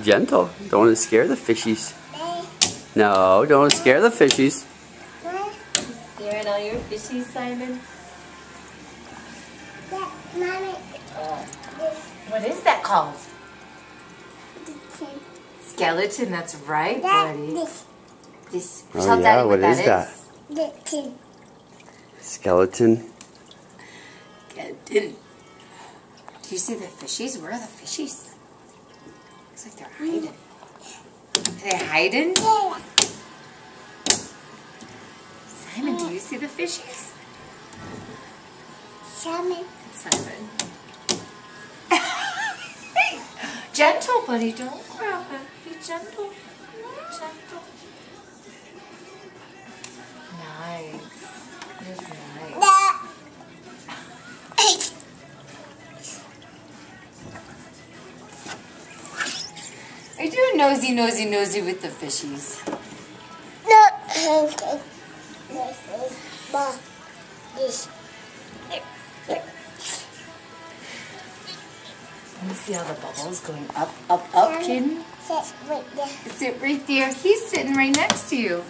gentle. Don't want to scare the fishies. No, don't want to scare the fishies. Scaring all your fishies, Simon? What is that called? Skeleton, that's right, buddy. This. Oh yeah, what is that? Skeleton. Skeleton. Do you see the fishies? Where are the fishies? Looks like they're hiding. Are they hiding? Simon, do you see the fishies? Simon. Gentle, buddy. Don't grab it. Be gentle. Gentle. Nice. That's nice. Are you doing nosy, nosy, nosy with the fishies? No. Let me see all the bubbles going up, up, up, Caden. Sit right there. Sit right there. He's sitting right next to you.